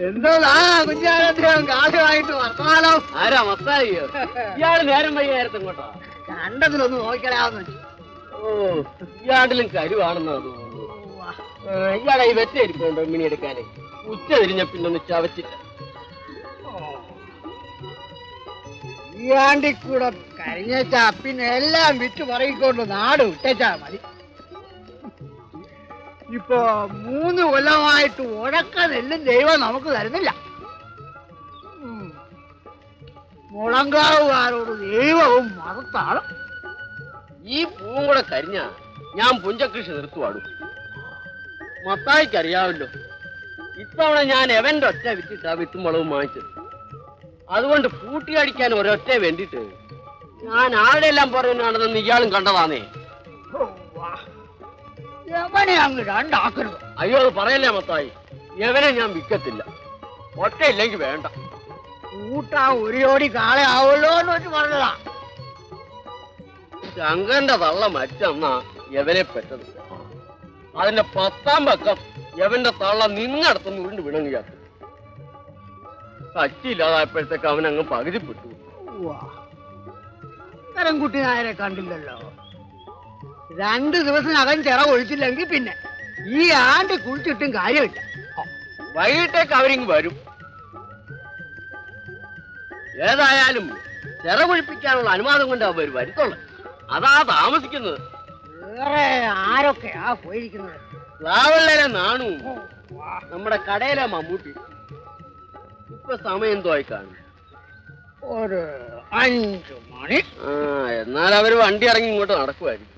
എന്തോന്നാ കുഞ്ഞാലദ്ദേഹം കാശുമായിട്ട് വർത്തമാനം? ആരാ മത്തായിയോ? ഇയാള് നേരം വൈകി നേരത്തെ ഇങ്ങോട്ടോ? രണ്ടതിലൊന്ന് നോക്കലാന്ന്. ഓ, ഇയാളിലും കരുവാണെന്നാ തോന്നുന്നു. ഇയാളെ ഈ വെറ്റയിരിക്കുന്നുണ്ടോ മിനി എടുക്കാനേ? ഉച്ച തിരിഞ്ഞ പിന്നൊന്ന് ചവച്ചില്ല. ഈ ആണ്ടി കൂടെ കഴിഞ്ഞാ പിന്നെ എല്ലാം വിറ്റ് പറയിക്കൊണ്ട് നാട് വിട്ടേച്ചാ മതി. ഇപ്പൊ 3 കൊല്ലമായിട്ട് ഉഴക്ക നെല്ലും ദൈവം നമുക്ക് തരുന്നില്ല. മുളങ്കാവുകാരോട് ദൈവവും മതത്താണ്. ഈ പൂവും കൂടെ കരിഞ്ഞ ഞാൻ പുഞ്ചകൃഷി നിർത്തുവാടും. മത്തായിക്കറിയാവല്ലോ, ഇത്തവണ ഞാൻ എവന്റെ ഒറ്റ വിറ്റിട്ടാ വിത്തും വളവും വാങ്ങിച്ചത്. അതുകൊണ്ട് പൂട്ടിയടിക്കാൻ ഒരൊറ്റ വേണ്ടിട്ട് ഞാൻ ആരുടെ എല്ലാം പറയുന്നതാണെന്ന് ഇയാളും കണ്ടതാന്നേ. യവനെ അങ്ങ് രണ്ടാക്കരുത്. അയ്യോ, അത് പറയല്ലേ മത്തായി, യവനെ ഞാൻ വിൽക്കത്തില്ല. ഒറ്റ ഇല്ലെങ്കിൽ വേണ്ട. കൂട്ടാ ഒരു ജോടി കാളെ ആവുള്ളൂ എന്ന് വെച്ച് പറഞ്ഞതാ. ശങ്കരന്റെ തള്ള മറ്റന്നാ യവനെ പെട്ടത്. അതിന്റെ 10ാം പക്കം യവന്റെ തള്ള നിന്നടത്തുനിന്ന് ഉരുണ്ട് വിണങ്ങിയാക്കും. കച്ചിയില്ലാതായപ്പോഴത്തേക്ക് അവൻ അങ്ങ് പകുതിപ്പെട്ടു. കരംകുട്ടി നായരെ കണ്ടില്ലല്ലോ. 2 ദിവസത്തിനകം ചിറ ഒഴിച്ചില്ലെങ്കിൽ പിന്നെ ഈ ആണ്ട് കുളിച്ചിട്ടും കാര്യമില്ല. വൈകിട്ടേക്ക് അവരിങ്ങ് വരും. ഏതായാലും ചിറ കുഴിപ്പിക്കാനുള്ള അനുവാദം കൊണ്ട് അവർ വരുത്തുള്ളു. അതാ താമസിക്കുന്നത്. വേറെ ആരൊക്കെയാ പോയിരിക്കുന്നത്? രാവള്ളയിലെ നാണു, നമ്മുടെ കടയിലെ മമ്മൂട്ടി. ഇപ്പൊ സമയം എന്തോ ആയി കാണും? ഒരു 5 മണി. എന്നാൽ അവര് വണ്ടി ഇറങ്ങി ഇങ്ങോട്ട് നടക്കുമായിരിക്കും.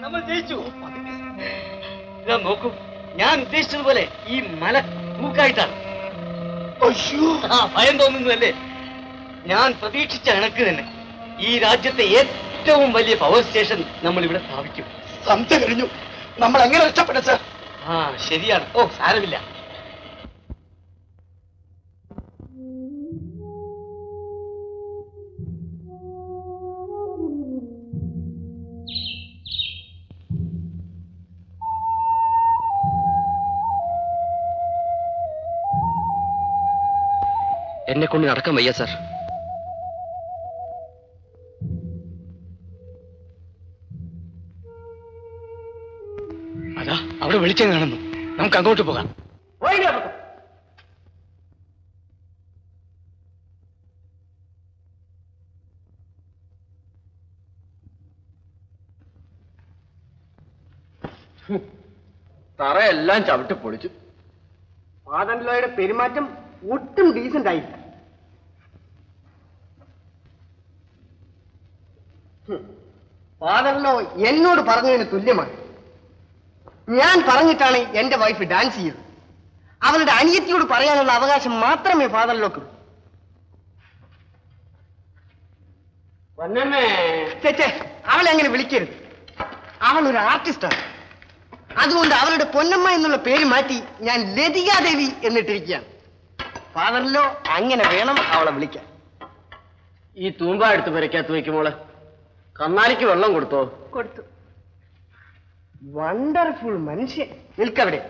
നമ്മൾ ജയിച്ചു. നോക്കൂ, ഞാൻ ഉദ്ദേശിച്ചതുപോലെ ഈ മല തൂക്കായിട്ടാണ്. ഭയം തോന്നുന്നതല്ലേ? ഞാൻ പ്രതീക്ഷിച്ച കണക്ക് തന്നെ ഈ രാജ്യത്തെ ഏറ്റവും വലിയ പവർ സ്റ്റേഷൻ നമ്മൾ ഇവിടെ സ്ഥാപിക്കും. സന്ധ്യ കഴിഞ്ഞു, നമ്മൾ എങ്ങനെ രക്ഷപ്പെട്ടു സാർ? ശരിയാണ്. സാരമില്ല. എന്നെ കൊണ്ട് നടക്കാൻ വയ്യ സാർ. അതാ അവിടെ വെളിച്ചം കാണുന്നു. നമുക്ക് അങ്ങോട്ട് പോകാം. തറയെല്ലാം ചവിട്ടി പൊളിച്ചു. ഫാദർ പെരുമാറ്റം ഒട്ടും ഡീസന്റ് ആയി. ഫാദറിലോ എന്നോട് പറഞ്ഞതിന് തുല്യമാണ്. ഞാൻ പറഞ്ഞിട്ടാണ് എന്റെ വൈഫ് ഡാൻസ് ചെയ്തത്. അവളുടെ അനിയത്തിയോട് പറയാനുള്ള അവകാശം മാത്രമേ ഫാദറിലോക്ക്. ചേച്ചേ, അവളെ അങ്ങനെ വിളിക്കരുത്. അവൾ ഒരു ആർട്ടിസ്റ്റാണ്. അതുകൊണ്ട് അവളുടെ പൊന്നമ്മ എന്നുള്ള പേര് മാറ്റി ഞാൻ ലതികാദേവി എന്നിട്ടിരിക്കുകയാണ്. ഫാദറിലോ അങ്ങനെ വേണം അവളെ വിളിക്കാൻ. ഈ തൂമ്പ എടുത്ത് പെരക്കകത്ത് വയ്ക്കുമോളെ. കന്നാലിക്ക് വെള്ളം കൊടുത്തോ? കൊടുത്തു. വണ്ടർഫുൾ മനുഷ്യൻ. നിൽക്കവിടെ.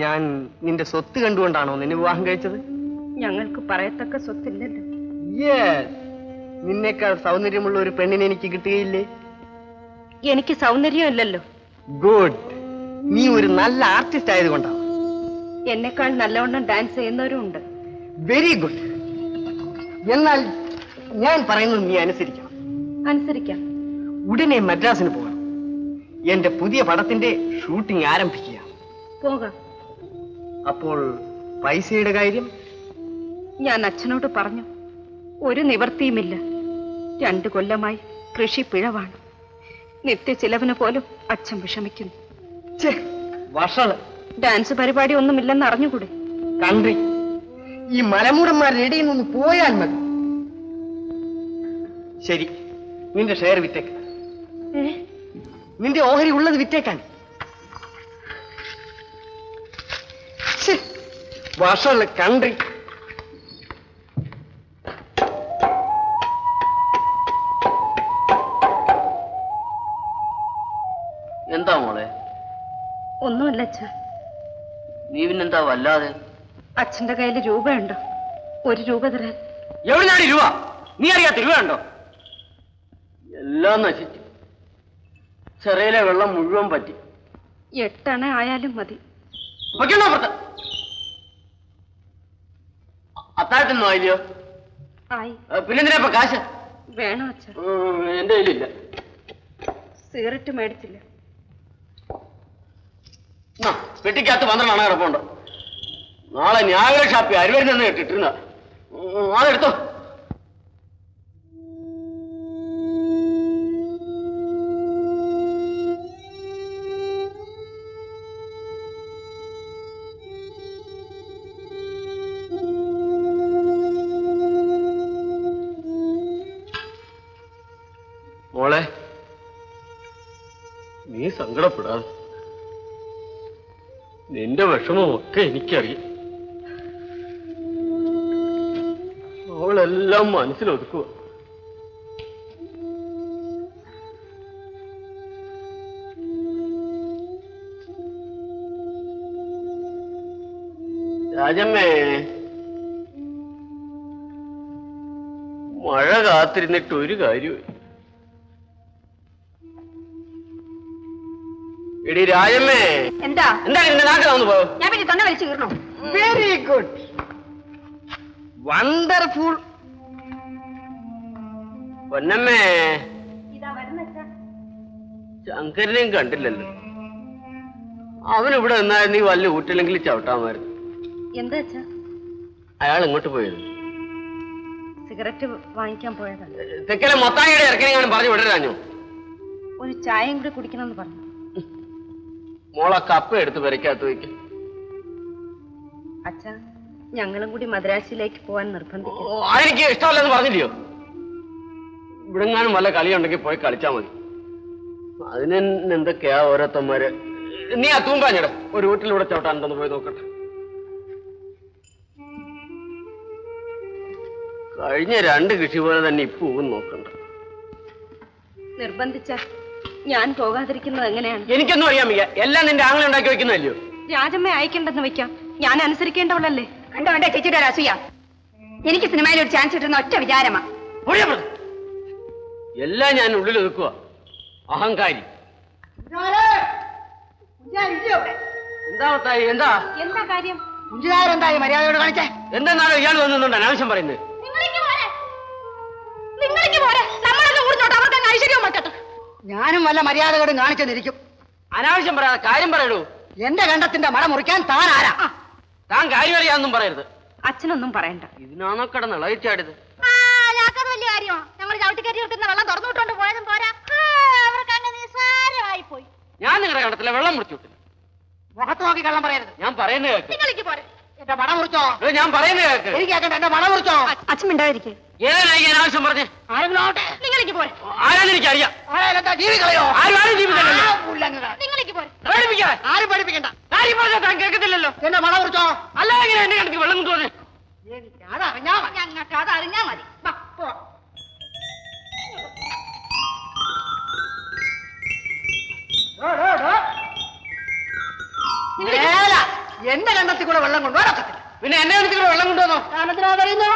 ഞാൻ നിന്റെ സ്വത്ത് കണ്ടുകൊണ്ടാണോ നിന്നെ വിവാഹം കഴിച്ചത്? ഞങ്ങൾക്ക് പറയത്തക്ക സ്വത്തില്ലല്ലോ. നിന്നേക്കാൾ സൗന്ദര്യമുള്ള ഒരു പെണ്ണിനെ എനിക്ക് കിട്ടുകയില്ലേ? എനിക്ക് സൗന്ദര്യം ഇല്ലല്ലോ. ഗുഡ്. നീ ഒരു നല്ല ആർട്ടിസ്റ്റ് ആയതുകൊണ്ടാണ്. എന്നെക്കാൾ നല്ലവണ്ണം ഡാൻസ് ചെയ്യുന്നവരും ഉണ്ട്. Very good. എന്നാൽ ഞാൻ പറയുന്നത് നീ അനുസരിക്കണം. അനുസരിക്കാം. ഉടനെ മദ്രാസിന് പോകണം. എന്റെ പുതിയ പടത്തിന്റെ ഷൂട്ടിംഗ് ആരംഭിക്കുക. പോകാം. അപ്പോൾ പൈസയുടെ കാര്യം? ഞാൻ അച്ഛനോട് പറഞ്ഞു. ഒരു നിവർത്തിയുമില്ല. 2 കൊല്ലമായി കൃഷി പിഴവാണ്. നിത്യ ചിലവിന് പോലും അച്ഛൻ വിഷമിക്കുന്നു. വഷള്. ഡാൻസ് പരിപാടി ഒന്നുമില്ലെന്ന് അറിഞ്ഞുകൂടെ? കൺട്രി ഈ മലമൂടന്മാരുടെ ഇടയിൽ നിന്ന് പോയാൽ മതി. ശരി, നിന്റെ ഷെയർ വിറ്റേക്ക്. നിന്റെ ഓഹരി ഉള്ളത് വിറ്റേക്കാൻ. വഷള് കൺട്രി. എന്താ മോളെ? ഒന്നുമില്ല അച്ഛ. നീ പിന്നെന്താ വല്ലാതെ? അച്ഛന്റെ കയ്യിൽ രൂപയുണ്ടോ? 1 രൂപ തരാൻ. എവിടുന്നാണ് രൂപ? നീ അറിയാത്ത രൂപ ഉണ്ടോ? എല്ലാം നശിച്ചു. ചെറിയിലെ വെള്ളം മുഴുവൻ പറ്റി. 8 അണ ആയാലും മതി. വയ്ക്കണോ പുറത്ത്? അത്താഴത്തൊന്നും ആയില്ലയോ? ആയി. പിന്നെന്തിനാ ഇപ്പൊ കാശ്? വേണോ അച്ഛ? എന്റെ കയ്യിലില്ല. സിഗരറ്റ് മേടിച്ചില്ല. പെട്ടിക്കകത്ത് 12 അണ കിടപ്പുണ്ട്. നാളെ ന്യായ ഷാപ്പി അരുവരി നിന്ന് കേട്ടിട്ടിരുന്ന അതെടുത്തോ. മോളെ, നീ സങ്കടപ്പെടാതെ. നിന്റെ വിഷമമൊക്കെ എനിക്കറിയാം. അവളെല്ലാം മനസ്സിലൊതുക്കുക. രാജമ്മേ, മഴ കാത്തിരുന്നിട്ട് ഒരു കാര്യമില്ല. എടി രാജമ്മേ. എന്താ എന്താ നിന്റെ നാട്ടിൽ വന്നു പോയോ? ഞാൻ പിന്നെ തൊണ്ട വലിച്ചു കീറണോ? Very good, wonderful. പൊന്നമ്മേ, ഇതാ വരുന്ന ശങ്കരനെയും കണ്ടില്ലല്ലോ. അവനിവിടെ നിന്നാൽ നീ വല്ല ഊറ്റില്ലെങ്കിൽ ചവിട്ടാമായിരുന്നു. എന്താ അച്ഛാ? അയാൾ ഇങ്ങോട്ട് പോയത് സിഗരറ്റ് വാങ്ങിക്കാൻ പോയതാ. തെക്കലെ മൊത്തായിയുടെ ഇറക്കനെങ്ങാനും പറഞ്ഞു വിടരാഞ്ഞോ? ഒരു ചായയും കൂടി കുടിക്കണമെന്ന് പറഞ്ഞു. മോളെ കപ്പ എടുത്ത് പെരക്കകത്ത് വയ്ക്കും. അച്ഛാ, ഞങ്ങളും കൂടി മദ്രാസിലേക്ക് പോവാൻ നിർബന്ധിക്കും. അതെനിക്ക് ഇഷ്ടമല്ലെന്ന് പറഞ്ഞില്ലയോ? ഇവിടെങ്ങാനും വല്ല കളിയുണ്ടെങ്കിൽ പോയി കളിച്ചാ മതി. അതിന് എന്തൊക്കെയാ ഓരോരുത്തന്മാര്. നീ ആ തൂമ്പാഞ്ഞിട ഒരു വീട്ടിലൂടെ ചവിട്ടാനുണ്ടെന്ന് പോയി നോക്കട്ടെ. കഴിഞ്ഞ 2 കൃഷി പോലെ തന്നെ ഇപ്പവും നോക്കണ്ട. നിർബന്ധിച്ച ഞാൻ പോകാതിരിക്കുന്നത് എങ്ങനെയാണ്? എനിക്കൊന്നും അറിയാൻ വയ്യ. എല്ലാം നിന്റെ ആങ്ങളെ ഉണ്ടാക്കി വെക്കുന്നല്ലോ. രാജമ്മ അയക്കണ്ടെന്ന് വെക്കാം. ഞാൻ അനുസരിക്കേണ്ടവളല്ലേ? കണ്ട വേണ്ട ചേച്ചിയുടെ ഒരു അസൂയ. എനിക്ക് സിനിമയിൽ ഒരു ചാൻസ് കിട്ടുന്ന ഒറ്റ വിചാരമാ. എല്ലാം ഞാൻ ഉള്ളിൽ ഒതുക്കുക. അഹങ്കാരി. എന്താ മത്തായി? എന്താ എന്താ കാര്യം? കുഞ്ചുകാരെന്തായി മര്യാദയോട് കാണിച്ചേ? എന്തെന്നാണോ ഇയാൾ വന്നുകൊണ്ട് അനാവശ്യം പറയുന്നത്? ഞാനും വല്ല മര്യാദകളും കാണിച്ചെന്നിരിക്കും. അനാവശ്യം പറയാതെ കാര്യം പറയൂ. എന്റെ കണ്ടത്തിന്റെ മട മുറിക്കാൻ താൻ ആരാ? താൻ കാര്യം അറിയാന്നും പറയരുത്. അച്ഛനൊന്നും പറയണ്ട. ഇതിനാണോ കിടന്ന് ഇളയിച്ചാടിയത്? വലിയ കാര്യമോ? ഞങ്ങൾ ചവിട്ടിക്കരി വെക്കുന്ന വെള്ളം തുറന്നുവിട്ടോണ്ട് പോയതും പോരാ, അവർക്ക് അങ്ങ് നിസ്സാരമായി പോയി. ഞാൻ നിങ്ങളുടെ കണ്ടത്തിലെ വെള്ളം മുറിച്ചു വിട്ടില്ല. മുഖത്ത് നോക്കി കള്ളം പറയരുത്. ഞാൻ പറയുന്നത് കേൾക്ക്. നിങ്ങളിക്ക് പോരെ. എന്റെ മട മുറിച്ചോ? ഞാൻ പറയുന്നത് കേൾക്ക്. എനിക്ക് കേൾക്കണ്ട. എന്റെ മട മുറിച്ചോ? അച്ഛൻ മിണ്ടാതിരിക്കേ. ഏതായി അനാവശ്യം പറഞ്ഞേ? ആരെങ്കിലും ആവട്ടെ. നിങ്ങളിക്ക് പോരെ. ആരാന്ന് എനിക്കറിയാം. ആരായാലും ജീവികളയോ? ആരും ജീവിതമല്ലോ. നിങ്ങളിക്ക് പോരെ. പഠിപ്പിക്കാൻ ആരും പഠിപ്പിക്കണ്ട. കാര്യം പറഞ്ഞാൽ താൻ കേൾക്കത്തില്ലല്ലോ. എന്റെ മട മുറിച്ചോ? അല്ല, എങ്ങനെ എന്റെ കണക്ക് വെള്ളം തോന്നി? എനിക്ക് അതറിഞ്ഞാ മതി. ഞങ്ങൾക്ക് അത് അറിഞ്ഞാ മതി. വാ, പോ. എന്റെ കണ്ടത്തിൽ കൂടെ വെള്ളം കൊണ്ടുപോകാൻ ഒക്കത്തില്ല. പിന്നെ എന്നെ എന്തെങ്കിലും വെള്ളം കൊണ്ടുവന്നോ? ഞങ്ങളെന്തിനാ പറയുന്നത്?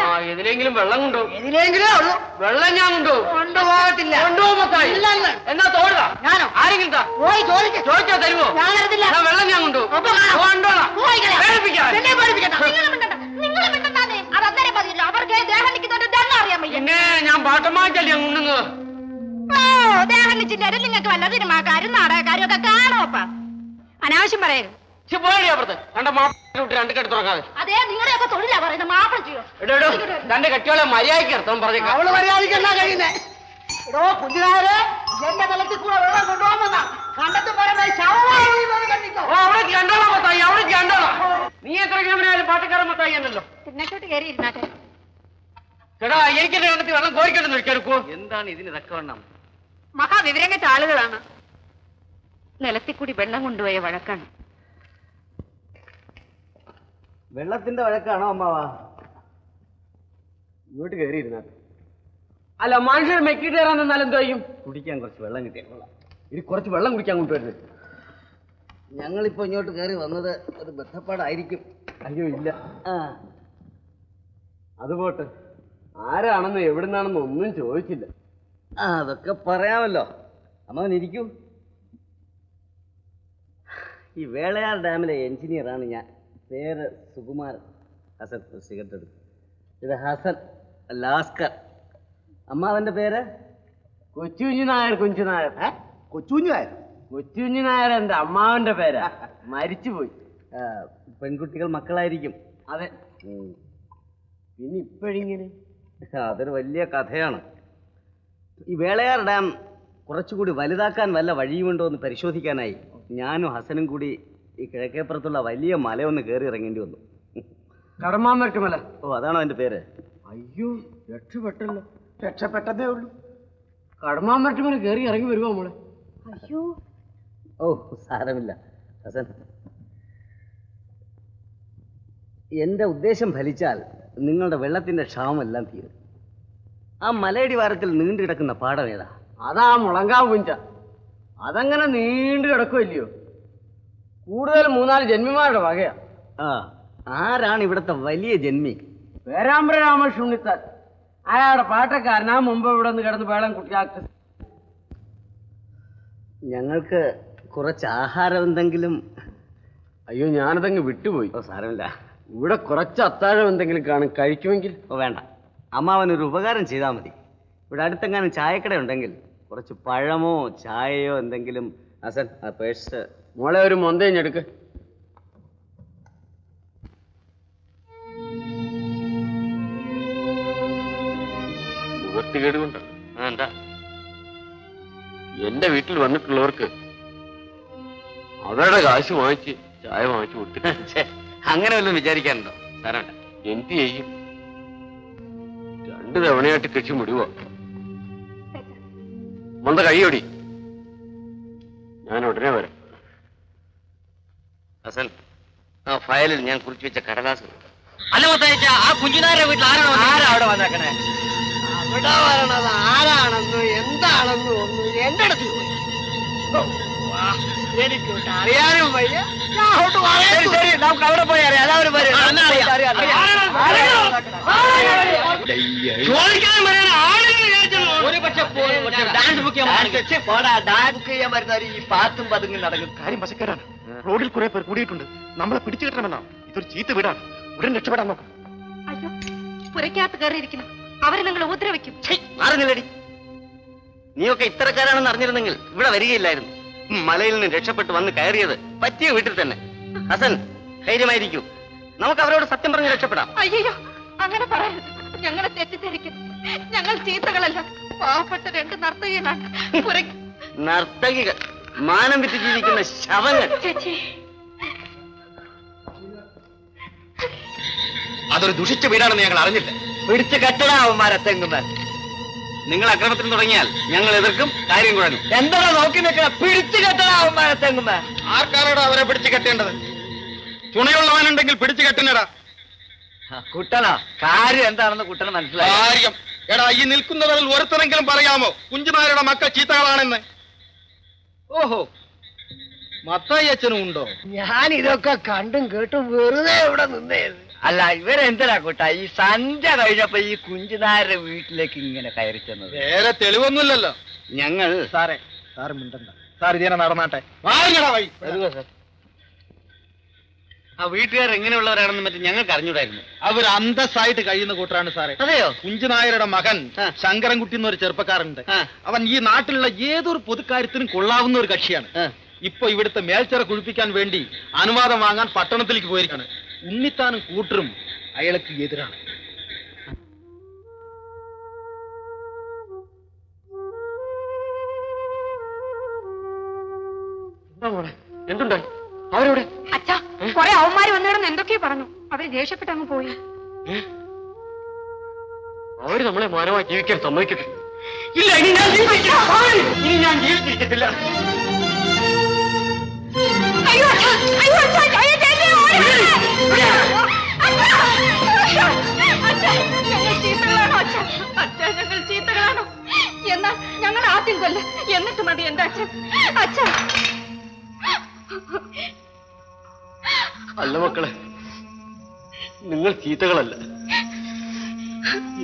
ആ ഇതിലെങ്കിലും വെള്ളം കൊണ്ടുപോകും. ഇതിലെങ്കിലേ ഉള്ളൂ. വെള്ളം ഞാൻ കൊണ്ടുപോകും. കൊണ്ടുപോകത്തില്ല. കൊണ്ടുപോകുമ്പത്തായി എന്നാ തോടുക. ഞാനോ? ആരെങ്കിലും താ. പോയി ചോദിക്ക. ചോദിച്ചാ തരുമോ? ഞാൻ തരത്തില്ല. എന്നാ വെള്ളം ഞാൻ കൊണ്ടുപോകും. കൊണ്ടോളാം. പേടിപ്പിക്കാതെ. നിങ്ങൾ മിണ്ടണ്ടാന്നേ. അത് അന്നേരം മതിയല്ലോ. അവർക്ക് ദേഹം നിൽക്കുന്നവരുടെ ദണ്ണം അറിയാൻ വയ്യ. പിന്നെ ഞാൻ പാട്ടമാറ്റല്ലേ കൊണ്ടുന്നത്. ഓ ദേഹം നിച്ചിട്ട് നിങ്ങൾക്ക് വല്ല സിനിമാക്കാരും നാടകക്കാരും ഒക്കെ കാണുമപ്പ. അനാവശ്യം പറയരുത്. പോയി അപ്പുറത്ത് കണ്ട മാപ്പിട്ട് രണ്ട് കെട്ടി തുറക്കാതെ. അതേ നിങ്ങളുടെയൊക്കെ തൊഴിലാ പറയുന്നത്. മാപ്പിള ചെയ്യോ? എടോ തന്റെ കെട്ടിയോളെ മര്യാദയ്ക്ക് അർത്ഥം പറഞ്ഞേക്കാം. അവള് മര്യാദയ്ക്കല്ല കഴിയുന്നേ. എടോ കുഞ്ഞുനാരെ, എന്റെ നിലത്തിൽ കൂടെ വെള്ളം കൊണ്ടുപോകുന്ന കണ്ടത്ത് പറയുന്നത് ശവമായി കണ്ടിട്ടോ. അവിടെ കണ്ടോളാം മത്തായി, അവിടെ കണ്ടോളാം. നീ എത്ര ക്യാമറയായാലും പാട്ടക്കാരൻ മത്തായി എന്നല്ലോ. പിന്നോട്ട് കയറി ഇരുന്നാട്ടെ. ചേട്ടാ എനിക്കെന്റെ കണ്ടത്തിൽ വെള്ളം കോരിക്കണ്ടെന്ന് വെച്ചെടുക്കൂ. എന്താണ് ഇതിന് തക്കവണ്ണം? മഹാവിവരം കേട്ട ആളുകളാണ്. നിലത്തിൽ കൂടി വെള്ളം കൊണ്ടുപോയ വഴക്കാണ്. വെള്ളത്തിന്റെ വഴക്കാണോ അമ്മാവാ? ഇങ്ങോട്ട് കയറിയിരുന്നത്. അല്ല മനുഷ്യർ മെക്കിട്ട് കയറാൻ നിന്നാൽ എന്തോ ചെയ്യും? കുടിക്കാൻ കുറച്ച് വെള്ളം കിട്ടിയാൽ കൊള്ളാം. ഇനി കുറച്ച് വെള്ളം കുടിക്കാൻ കൊണ്ടുവരുന്നത്. ഞങ്ങളിപ്പോ ഇങ്ങോട്ട് കയറി വന്നത് ഒരു ബന്ധപ്പാടായിരിക്കും. അയ്യോ ഇല്ല. അത് പോട്ടെ, ആരാണെന്ന് എവിടുന്നാണെന്ന് ഒന്നും ചോദിച്ചില്ല. അതൊക്കെ പറയാമല്ലോ. അമ്മാവനിരിക്കൂ. ഈ വേളയാർ ഡാമിലെ എഞ്ചിനീയറാണ് ഞാൻ. പേര് സുകുമാരൻ. ഹസൻ സിഗരറ്റ് എടുക്കും. ഇത് ഹസൻ ലാസ്കർ. അമ്മാവന്റെ പേര് കൊച്ചുകുഞ്ഞു നായർ. കുഞ്ചു നായർ. കൊച്ചുകുഞ്ഞു നായർ. കൊച്ചുകുഞ്ഞു നായർ എന്റെ അമ്മാവന്റെ പേരാ. മരിച്ചുപോയി. പെൺകുട്ടികൾ മക്കളായിരിക്കും. അതെ. പിന്നെ ഇപ്പോഴിങ്ങനെ അതൊരു വലിയ കഥയാണ്. ഈ വേളയാർ ഡാം കുറച്ചുകൂടി വലുതാക്കാൻ വല്ല വഴിയുമുണ്ടോ എന്ന് പരിശോധിക്കാനായി ഞാനും ഹസനും കൂടി ഈ കിഴക്കേപ്പുറത്തുള്ള വലിയ മലയൊന്ന് കയറി ഇറങ്ങേണ്ടി വന്നു. കടമാമരട്ടുമല. ഓ അതാണോ അതിന്റെ പേര്? അയ്യോ രക്ഷപ്പെട്ടല്ലോ. രക്ഷപ്പെട്ടതേ ഉള്ളൂ. കടമാമരട്ടുമല കയറി ഇറങ്ങി വരുമോ മോളെ? അയ്യോ ഓ സാരമില്ല ഹസൻ. എന്റെ ഉദ്ദേശം ഫലിച്ചാൽ നിങ്ങളുടെ വെള്ളത്തിന്റെ ക്ഷാമമെല്ലാം തീരും. ആ മലയടിവാരത്തിൽ നീണ്ടു കിടക്കുന്ന പാടം ഏതാ? അതാ മുളങ്കാവ് പുഞ്ച. അതങ്ങനെ നീണ്ടു കിടക്കുമല്ലയോ? കൂടുതൽ 3-4 ജന്മിമാരുടെ വകയാ. ആരാണ് ഇവിടുത്തെ വലിയ ജന്മി? പേരാമ്പ്ര രാമകൃഷ്ണൻ ഉണ്ണിത്താൻ. അയാളുടെ പാട്ടക്കാരനാ മുമ്പ് ഇവിടെ നിന്ന് കിടന്ന് വേളം കുട്ടിയാക്ക്. ഞങ്ങൾക്ക് കുറച്ച് ആഹാരം എന്തെങ്കിലും. അയ്യോ ഞാനതങ്ങ് വിട്ടുപോയി. ഓ സാരമില്ല. ഇവിടെ കുറച്ച് അത്താഴം എന്തെങ്കിലും കാണും, കഴിക്കുമെങ്കിൽ. ഓ വേണ്ട, അമ്മാവനൊരു ഉപകാരം ചെയ്താൽ മതി. ഇവിടെ അടുത്തെങ്ങാനും ചായക്കട ഉണ്ടെങ്കിൽ കുറച്ച് പഴമോ ചായയോ എന്തെങ്കിലും. ഹസൻ ആ പേഴ്സ്. മോളെ ഒരു മൊന്തഞ്ഞെടുക്ക്. നിവർത്തികേട് കൊണ്ടാണ്. എന്താ? എന്റെ വീട്ടിൽ വന്നിട്ടുള്ളവർക്ക് അവരുടെ കാശ് വാങ്ങിച്ച് ചായ വാങ്ങിച്ചു കൊടുത്തിട്ട് അങ്ങനെ വല്ലതും വിചാരിക്കാനുണ്ടോ? സാരമില്ല. എന്ത് ചെയ്യും? 2 തവണയായിട്ട് കൃഷി മുടിവോ. മൊന്ത കൈയോടി. ഞാൻ ഉടനെ വരാം. ഹസൻ ആ ഫയലിൽ ഞാൻ കുറിച്ച് വെച്ച കടലാസ്. അല്ല മൊത്തം ആ കുഞ്ഞുനാരുടെ വീട്ടിൽ ആരാ അവിടെ വന്നേക്കണേ? അവിടെ വരണത് ആരാണെന്ന് എന്താണെന്ന് ഒന്നും എന്റെ അടുത്ത് ചോദിച്ചു. എനിക്കോട്ട് അറിയാനും വയ്യ. ഞാൻ അങ്ങോട്ട് ശരി ശരി, നമുക്ക് അവിടെ പോയി അറിയാം. എല്ലാവരും ഡാൻസ് ബുക്ക് ചെയ്യാൻ വരുന്നവർ ഈ പാത്തും പതുങ്ങി നടക്കും. കാര്യം പശക്കാരാണ്. റോഡിൽ കുറെ പേർ കൂടിയിട്ടുണ്ട്. നമ്മളെ പിടിച്ചു കിട്ടണമെന്നാണ്. ഇതൊരു ചീത്ത വീടാണ്. ഉടൻ രക്ഷപ്പെടാൻ നോക്കാം. അയ്യോ പുരയ്ക്കകത്ത് കയറിയിരിക്കണം. അവരെ നിങ്ങൾ ഉപദ്രവിക്കും. മാറുന്നില്ലടി. നീയൊക്കെ ഇത്തരക്കാരാണെന്ന് അറിഞ്ഞിരുന്നെങ്കിൽ ഇവിടെ വരികയില്ലായിരുന്നു. മലയിൽ നിന്ന് രക്ഷപ്പെട്ട് വന്ന് കയറിയത് പറ്റിയ വീട്ടിൽ തന്നെ. ഹസൻ ധൈര്യമായിരിക്കൂ. നമുക്ക് അവരോട് സത്യം പറഞ്ഞ് രക്ഷപ്പെടാം. അയ്യോ അങ്ങനെ പറയരുത്. ഞങ്ങളെ തെറ്റിദ്ധരിക്കും. ഞങ്ങൾ ചീത്തകളല്ല, പാവപ്പെട്ട 2 നർത്തകികളാണ്. നർത്തകികൾ, മാനം വിറ്റ് ജീവിക്കുന്ന ശവങ്ങൾ. ചേച്ചി അതൊരു ദുഷിച്ച വീടാണെന്ന് ഞങ്ങൾ അറിഞ്ഞില്ല. പിടിച്ച് കെട്ടടാവന്മാരെ തെങ്ങുമാർ. നിങ്ങൾ അക്രമത്തിന് തുടങ്ങിയാൽ ഞങ്ങൾ എതിർക്കും. കാര്യം കുഴഞ്ഞു. എന്താണോ നോക്കി നിൽക്കുക? പിടിച്ചു കെട്ടടാവന്മാരെ തെങ്ങുമാർ. ആർക്കാരാടാ അവരെ പിടിച്ചു കെട്ടേണ്ടത്? തുണയുള്ളവനുണ്ടെങ്കിൽ പിടിച്ചു കെട്ടുന്നടാ. കുട്ടനാ കാര്യം എന്താണെന്ന് കുട്ടന് മനസ്സിലായി. കാര്യം എടാ, ഈ നിൽക്കുന്നവരിൽ ഒരുത്തരെങ്കിലും പറയാമോ കുഞ്ചുമാരുടെ മക്കൾ ചീത്തകളാണെന്ന്? ഓഹോ, മത്തായി അച്ഛനും ഉണ്ടോ? ഞാൻ ഇതൊക്കെ കണ്ടും കേട്ടും വെറുതെ ഇവിടെ നിന്നേത്. അല്ല ഇവരെന്തിനാ കൂട്ടാ ഈ സന്ധ്യ കഴിഞ്ഞപ്പോ ഈ കുഞ്ചുനായരുടെ വീട്ടിലേക്ക് ഇങ്ങനെ കയറി ചെന്നത്? വേറെ തെളിവൊന്നുമില്ലല്ലോ. ഞങ്ങൾ സാറേ സാറ് മിണ്ടണ്ട. സാർ ഇതിനെ നടന്നാട്ടെ. ആ വീട്ടുകാർ എങ്ങനെയുള്ളവരാണെന്ന് മറ്റും ഞങ്ങൾക്ക് അറിഞ്ഞൂടായിരുന്നു. അവർ അന്തസ്സായിട്ട് കഴിയുന്ന കൂട്ടരാണ് സാറേ. അതെയോ? കുഞ്ചുനായരുടെ മകൻ ശങ്കരൻകുട്ടി എന്നൊരു ചെറുപ്പക്കാരുണ്ട്. അവൻ ഈ നാട്ടിലുള്ള ഏതൊരു പൊതുക്കാര്യത്തിനും കൊള്ളാവുന്ന ഒരു കക്ഷിയാണ്. ഇപ്പൊ ഇവിടുത്തെ മേൽച്ചറ കുഴിപ്പിക്കാൻ വേണ്ടി അനുവാദം വാങ്ങാൻ പട്ടണത്തിലേക്ക് പോയിരിക്കാണ്. ഉണ്ണിത്താനും കൂട്ടരും അയാൾക്ക് എതിരാണ്. എന്തുണ്ടായി? അവരോട് അച്ഛാ കുറെ അവന്മാര് വന്നിടന്ന് എന്തൊക്കെയോ പറഞ്ഞു. അവര് ദേഷ്യപ്പെട്ട് അങ്ങ് പോയി. അവര് നമ്മളെ മാനമായി ജീവിക്കാൻ സമ്മതിക്കത്തില്ല. ഇല്ല, ഇനി ഞാൻ ജീവിക്കില്ല. ഇനി ഞാൻ ജീവിച്ചിരിക്കത്തില്ല. അയ്യോ അച്ഛാ, അയ്യോ അച്ഛാ, അയ്യോ ചേച്ചി, ഓടി വരണേ. അച്ഛാ, അച്ഛാ, ഞങ്ങൾ ചീത്തകളാണോ അച്ഛാ? അച്ഛാ, ഞങ്ങൾ ചീത്തകളാണോ? എന്നാ ഞങ്ങൾ ആദ്യം കൊല്ല, എന്നിട്ട് മതി എന്റെ അച്ഛൻ. അച്ഛാ. അല്ല മക്കളെ, നിങ്ങൾ ചീത്തകളല്ല.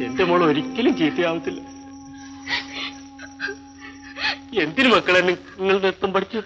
എന്റെ മോൾ ഒരിക്കലും ചീത്തയാവത്തില്ല. എന്തിനു മക്കളെ നിങ്ങൾ നൃത്തം പഠിച്ചു?